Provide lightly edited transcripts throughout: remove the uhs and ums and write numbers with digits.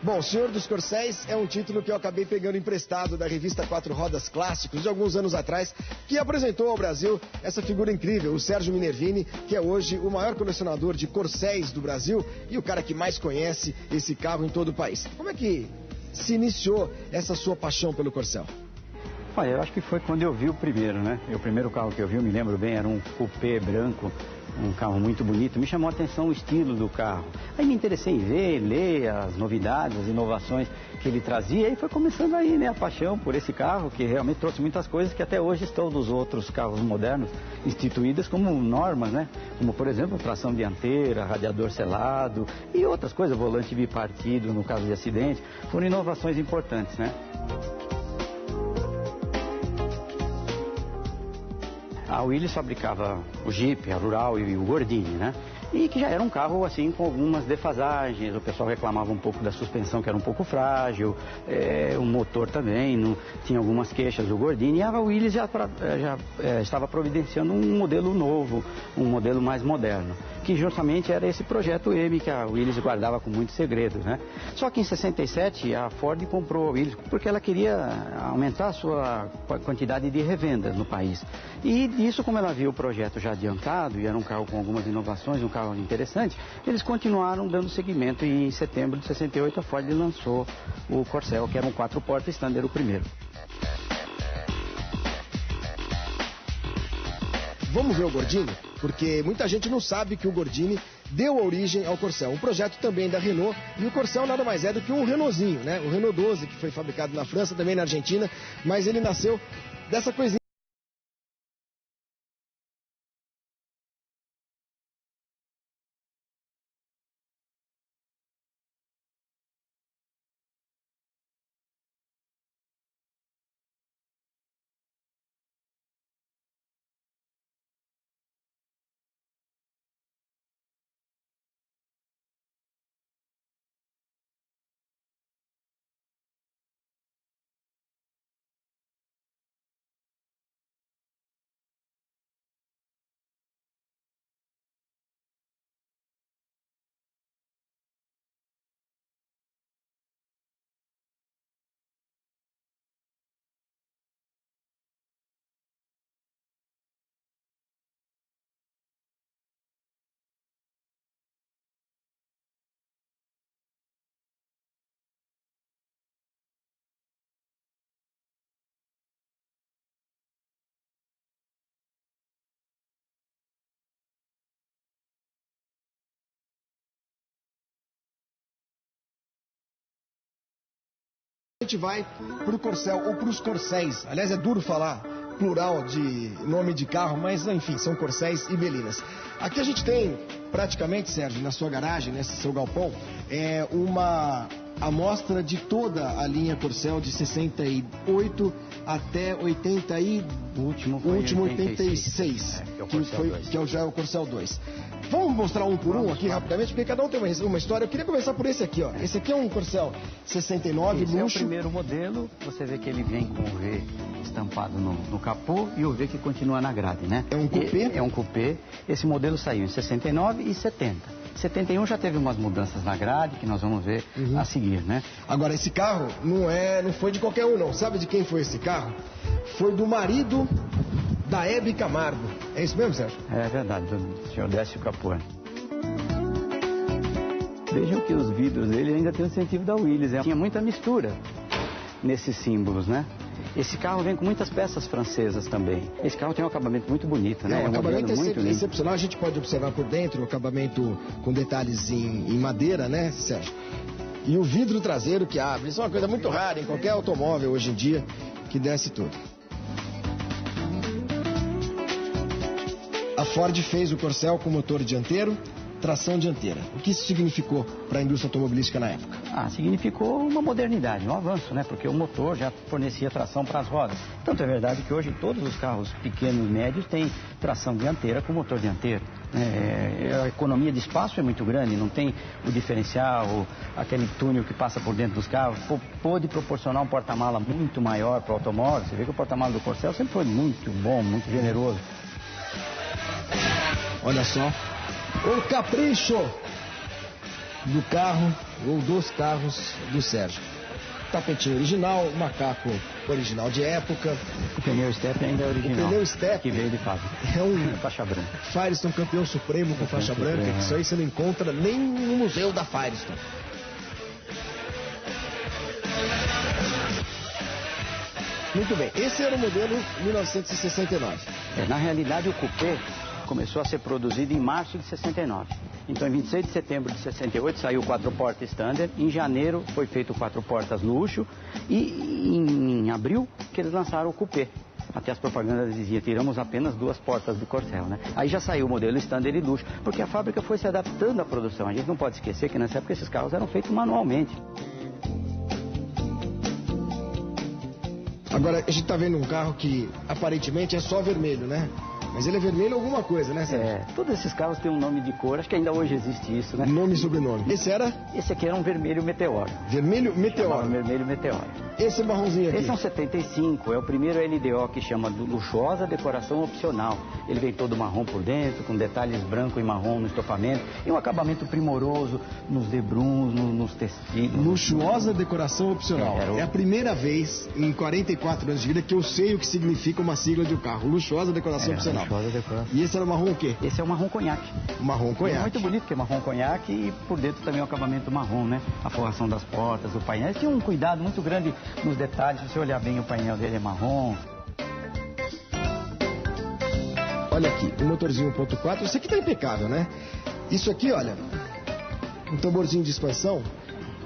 Bom, Senhor dos Corcéis é um título que eu acabei pegando emprestado da revista Quatro Rodas Clássicos de alguns anos atrás, que apresentou ao Brasil essa figura incrível, o Sérgio Minervini, que é hoje o maior colecionador de Corcéis do Brasil e o cara que mais conhece esse carro em todo o país. Como é que se iniciou essa sua paixão pelo Corcel? Olha, eu acho que foi quando eu vi o primeiro, né? O primeiro carro que eu vi, eu me lembro bem, era um coupé branco, um carro muito bonito. Me chamou a atenção o estilo do carro. Aí me interessei em ver, ler as novidades, as inovações que ele trazia. E foi começando aí, né, a paixão por esse carro, que realmente trouxe muitas coisas que até hoje estão dos outros carros modernos, instituídas como normas, né? Como, por exemplo, tração dianteira, radiador selado e outras coisas, volante bipartido no caso de acidente. Foram inovações importantes, né? A Willys fabricava o Jeep, a Rural e o Gordini, né? E que já era um carro, assim, com algumas defasagens. O pessoal reclamava um pouco da suspensão, que era um pouco frágil. O motor também, não, tinha algumas queixas do Gordini. E a Willys já estava providenciando um modelo novo, um modelo mais moderno. Que justamente era esse projeto M que a Willys guardava com muitos segredos, né? Só que em 67 a Ford comprou a Willys porque ela queria aumentar a sua quantidade de revendas no país. E disso, como ela viu o projeto já adiantado, e era um carro com algumas inovações, um carro interessante, eles continuaram dando seguimento e em setembro de 68 a Ford lançou o Corcel, que era um 4 portas standard, o primeiro. Vamos ver o Gordini? Porque muita gente não sabe que o Gordini deu origem ao Corcel. Um projeto também da Renault, e o Corcel nada mais é do que um Renaultzinho, né? O Renault 12, que foi fabricado na França, também na Argentina, mas ele nasceu dessa coisinha. A gente vai pro Corcel ou pros Corcéis. Aliás, é duro falar plural de nome de carro, mas enfim, são Corcéis e Belinas. Aqui a gente tem praticamente, Sérgio, na sua garagem, nesse seu galpão, uma amostra de toda a linha Corcel de 68 até 80 e... O último 86, que já é o Corcel 2. Vamos mostrar um por um aqui rapidamente, porque cada um tem uma história. Eu queria começar por esse aqui, ó. Esse aqui é um Corcel 69, esse luxo. É o primeiro modelo, você vê que ele vem com o V estampado no capô e o V que continua na grade, né? É um coupé? É um coupé. Esse modelo saiu em 69 e 70. 71 já teve umas mudanças na grade que nós vamos ver a seguir, né? Agora, esse carro não foi de qualquer um, não. Sabe de quem foi esse carro? Foi do marido da Hebe Camargo. É isso mesmo, Sérgio? É verdade, do senhor Décio Capone. Vejam que os vidros dele ainda tem o incentivo da Willys. Tinha muita mistura nesses símbolos, né? Esse carro vem com muitas peças francesas também. Esse carro tem um acabamento muito bonito, né? O acabamento é excepcional. A gente pode observar por dentro o acabamento com detalhes em madeira, né, Sérgio? E o vidro traseiro que abre. Isso é uma coisa muito rara em qualquer automóvel hoje em dia que desce tudo. A Ford fez o Corcel com motor dianteiro, tração dianteira. O que isso significou para a indústria automobilística na época? Significou uma modernidade, um avanço, né? Porque o motor já fornecia tração para as rodas. Tanto é verdade que hoje todos os carros pequenos e médios têm tração dianteira com motor dianteiro. A economia de espaço é muito grande, não tem o diferencial, aquele túnel que passa por dentro dos carros. Pôde proporcionar um porta-mala muito maior para o automóvel. Você vê que o porta-mala do Corcel sempre foi muito bom, muito generoso. Olha só, o capricho do carro ou dos carros do Sérgio. Tapetinho original, macaco original de época. O pneu step ainda é original. O pneu step que veio de fábrica. É um faixa branca. Firestone campeão supremo com faixa branca. Que isso aí você não encontra nem no museu da Firestone. Muito bem, esse era o modelo 1969. Na realidade, o coupé começou a ser produzido em março de 69. Então, em 26 de setembro de 68, saiu o 4 portas standard. Em janeiro, foi feito o 4 portas luxo. E em abril, que eles lançaram o coupé. Até as propagandas diziam, tiramos apenas 2 portas do Corcel, né? Aí já saiu o modelo standard e luxo, porque a fábrica foi se adaptando à produção. A gente não pode esquecer que nessa época esses carros eram feitos manualmente. Agora, a gente está vendo um carro que aparentemente é só vermelho, né? Mas ele é vermelho alguma coisa, né, Sérgio? Todos esses carros têm um nome de cor, acho que ainda hoje existe isso, né? Nome e sobrenome. Esse era? Esse aqui era um vermelho meteoro. Vermelho meteoro? Vermelho meteoro. Esse marronzinho aqui? Esse é um 75, é o primeiro LDO que chama de luxuosa decoração opcional. Ele vem todo marrom por dentro, com detalhes branco e marrom no estofamento, e um acabamento primoroso nos debruns, nos tecidos. Luxuosa decoração opcional. É a primeira vez em 44 anos de vida que eu sei o que significa uma sigla de um carro. Luxuosa decoração opcional. Luxuosa decoração. E esse era o marrom o quê? Esse é o marrom conhaque. Marrom conhaque. É muito bonito, que é marrom conhaque e por dentro também o acabamento marrom, né? A forração das portas, o painel. Eles tinham um cuidado muito grande nos detalhes. Se você olhar bem, o painel dele é marrom. Olha aqui, o motorzinho 1.4, esse aqui tá impecável, né? Isso aqui, olha, um tamborzinho de expansão,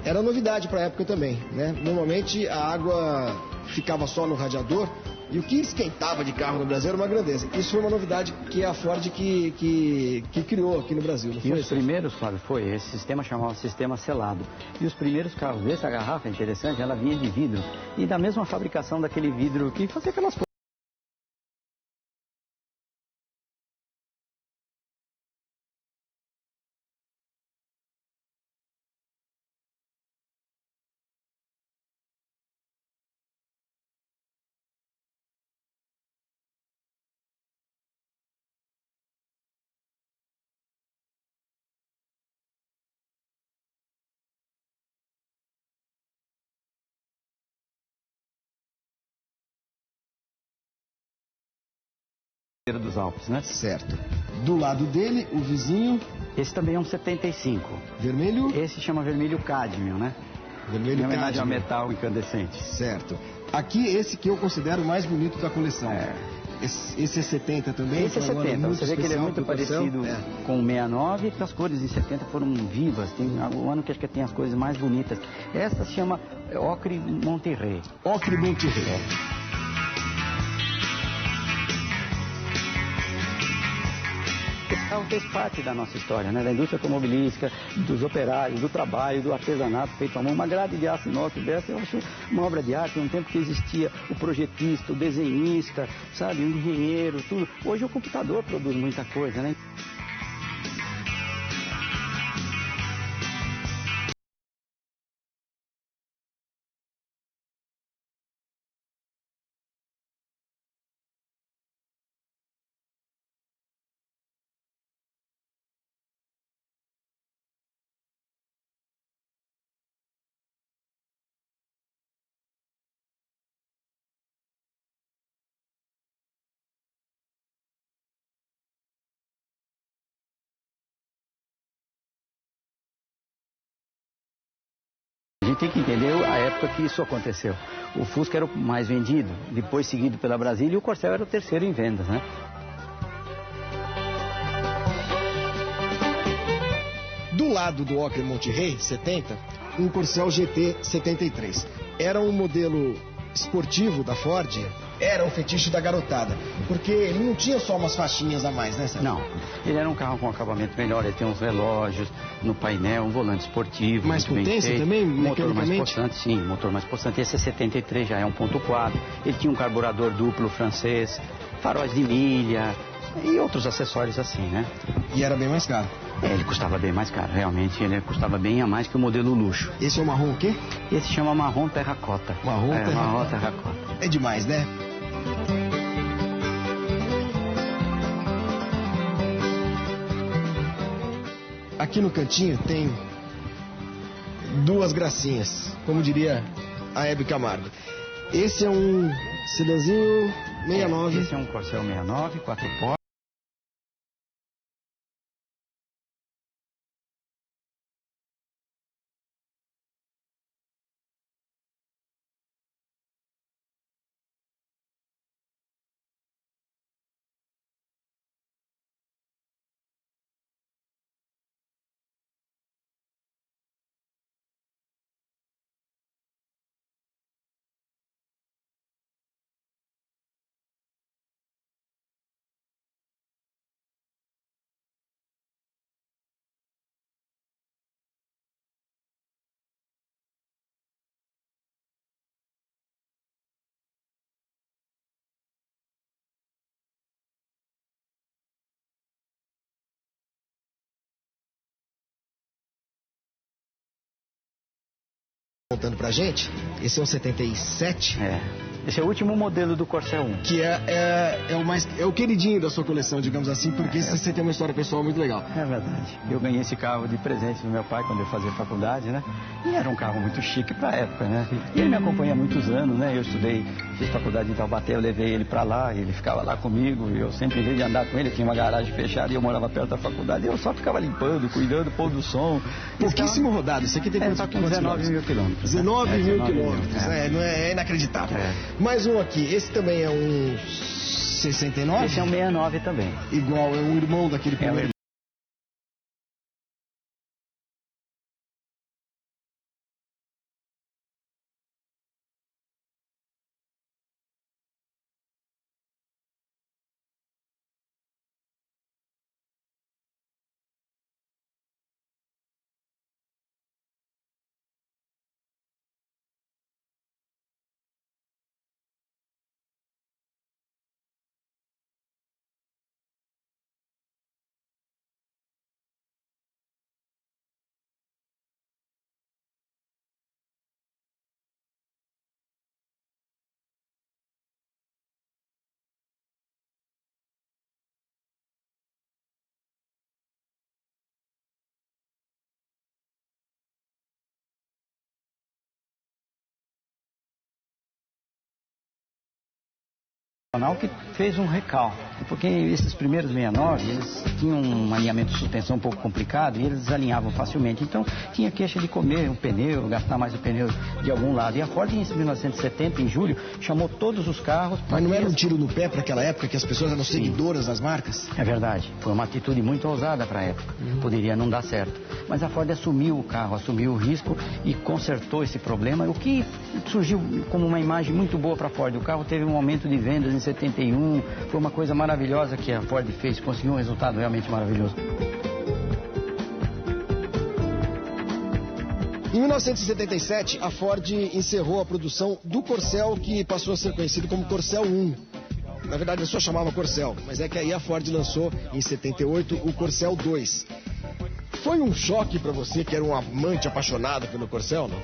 era novidade para a época também, né? Normalmente a água ficava só no radiador e o que esquentava de carro no Brasil era uma grandeza. Isso foi uma novidade que a Ford que criou aqui no Brasil, não foi? E os primeiros, Flávio, esse sistema chamava sistema selado. E os primeiros carros desse, a garrafa, é interessante, ela vinha de vidro. E da mesma fabricação daquele vidro que fazia aquelas coisas. Dos Alpes, né? Certo. Do lado dele, o vizinho... Esse também é um 75. Vermelho? Esse chama vermelho cádmio, né? Vermelho em homenagem cádmio. ao metal incandescente. Certo. Aqui, esse que eu considero o mais bonito da coleção. Esse é 70 também? Esse é 70. Você vê que ele é muito parecido com o 69, que as cores em 70 foram vivas. Tem um ano que acho que tem as cores mais bonitas. Essa se chama Ocre Monterrey. Ocre Monterrey. Esse carro fez parte da nossa história, né? Da indústria automobilística, dos operários, do trabalho, do artesanato feito à mão. Uma grade de aço inox dessa, eu acho uma obra de arte. Um tempo que existia o projetista, o desenhista, sabe? O engenheiro, tudo. Hoje o computador produz muita coisa, né? A gente tem que entender a época que isso aconteceu. O Fusca era o mais vendido, depois seguido pela Brasília, e o Corcel era o terceiro em vendas, né? Do lado do Ocre Monterrey, 70, um Corcel GT 73. Era um modelo esportivo da Ford, era o fetiche da garotada. Porque ele não tinha só umas faixinhas a mais, né, Sérgio? Não, ele era um carro com acabamento melhor, ele tem uns relógios no painel, um volante esportivo. Mais potência também, motor mais mecanicamente? possante, sim, motor mais possante. Esse é 73, já é 1.4. Ele tinha um carburador duplo francês, faróis de milha e outros acessórios assim, né? E era bem mais caro. Ele custava bem mais caro, realmente ele custava bem a mais que o modelo luxo. Esse é o marrom o quê? Esse chama marrom terracota. Marrom terracota. É demais, né? Aqui no cantinho tem duas gracinhas, como diria a Hebe Camargo. Esse é um sedanzinho 69. Esse é um Corcel 69, 4 portas. Contando pra gente, esse é um 77. Esse é o último modelo do Corcel 1. Que é o queridinho da sua coleção, digamos assim, porque você tem uma história pessoal muito legal. É verdade. Eu ganhei esse carro de presente do meu pai quando eu fazia faculdade, né? E era um carro muito chique pra época, né? E ele me acompanha há muitos anos, né? Eu estudei, fiz faculdade em Taubaté, eu levei ele pra lá, ele ficava lá comigo, e eu sempre, em vez de andar com ele, tinha uma garagem fechada e eu morava perto da faculdade, e eu só ficava limpando, cuidando, pôr do som. Pouquíssimo rodado, isso aqui tem quantos quilômetros? 19 mil quilômetros. 19 mil quilômetros, é inacreditável. Mais um aqui, esse também é um 69? Esse é um 69 também. Igual, é um irmão daquele primeiro. Que fez um recal, porque esses primeiros 69, eles tinham um alinhamento de suspensão um pouco complicado e eles alinhavam facilmente, então tinha queixa de comer um pneu, gastar mais o pneu de algum lado. E a Ford, em 1970, em julho, chamou todos os carros... Mas não era um tiro no pé para aquela época, que as pessoas eram seguidoras das marcas? É verdade, foi uma atitude muito ousada para a época, poderia não dar certo. Mas a Ford assumiu o carro, assumiu o risco e consertou esse problema, o que surgiu como uma imagem muito boa para a Ford. O carro teve um aumento de vendas em 71, foi uma coisa maravilhosa que a Ford fez, conseguiu um resultado realmente maravilhoso. Em 1977, a Ford encerrou a produção do Corcel, que passou a ser conhecido como Corcel 1. Na verdade, ele só chamava Corcel, mas é que aí a Ford lançou, em 78, o Corcel 2. Foi um choque para você, que era um amante apaixonado pelo Corcel, não?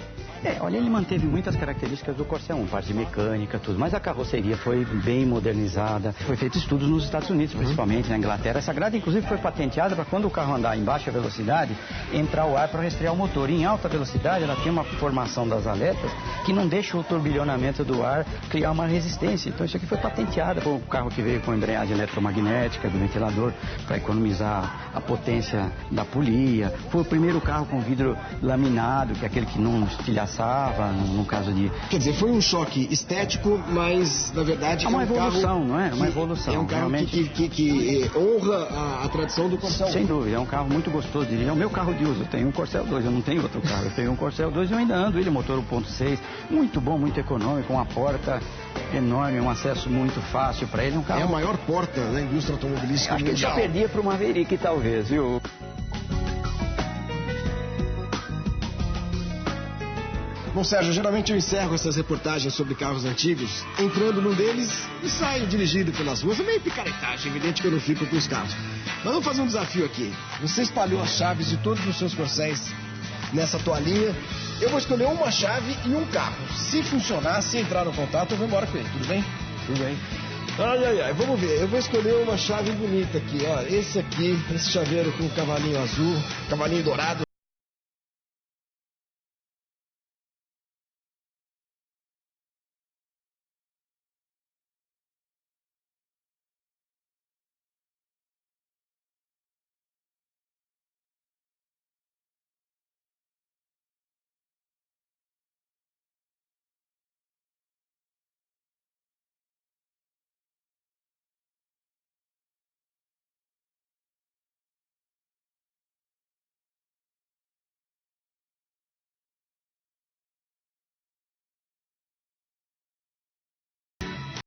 Olha, ele manteve muitas características do Corcel 1, parte mecânica, tudo, mas a carroceria foi bem modernizada. Foi feito estudos nos Estados Unidos, principalmente na Inglaterra. Essa grade, inclusive, foi patenteada para quando o carro andar em baixa velocidade, entrar o ar para resfriar o motor. E em alta velocidade, ela tem uma formação das aletas que não deixa o turbilhonamento do ar criar uma resistência. Então, isso aqui foi patenteado. Foi um carro que veio com embreagem eletromagnética do ventilador para economizar a potência da polia. Foi o primeiro carro com vidro laminado, que é aquele que não estilhaçava, no caso de... Quer dizer, foi um choque estético, mas, na verdade, é uma evolução, carro, não é? Uma evolução. É um carro realmente... que honra a tradição do Corcel. Sem dúvida, é um carro muito gostoso de dirigir. É o meu carro de uso, eu tenho um Corcel 2, eu não tenho outro carro. Eu tenho um Corcel 2 e eu ainda ando ele, motor 1.6, muito bom, muito econômico, uma porta enorme, um acesso muito fácil para ele. Um carro... É a maior porta da indústria automobilística mundial. Acho que ele só perdia para o Maverick, talvez, viu? Bom, Sérgio, geralmente eu encerro essas reportagens sobre carros antigos entrando num deles e saio dirigindo pelas ruas. É meio picaretagem, evidente que eu não fico com os carros. Mas vamos fazer um desafio aqui. Você espalhou as chaves de todos os seus Corcéis nessa toalhinha. Eu vou escolher uma chave e um carro. Se funcionar, se entrar no contato, eu vou embora com ele. Tudo bem? Tudo bem. Ai, vamos ver. Eu vou escolher uma chave bonita aqui, ó. Esse aqui, esse chaveiro com cavalinho azul, cavalinho dourado.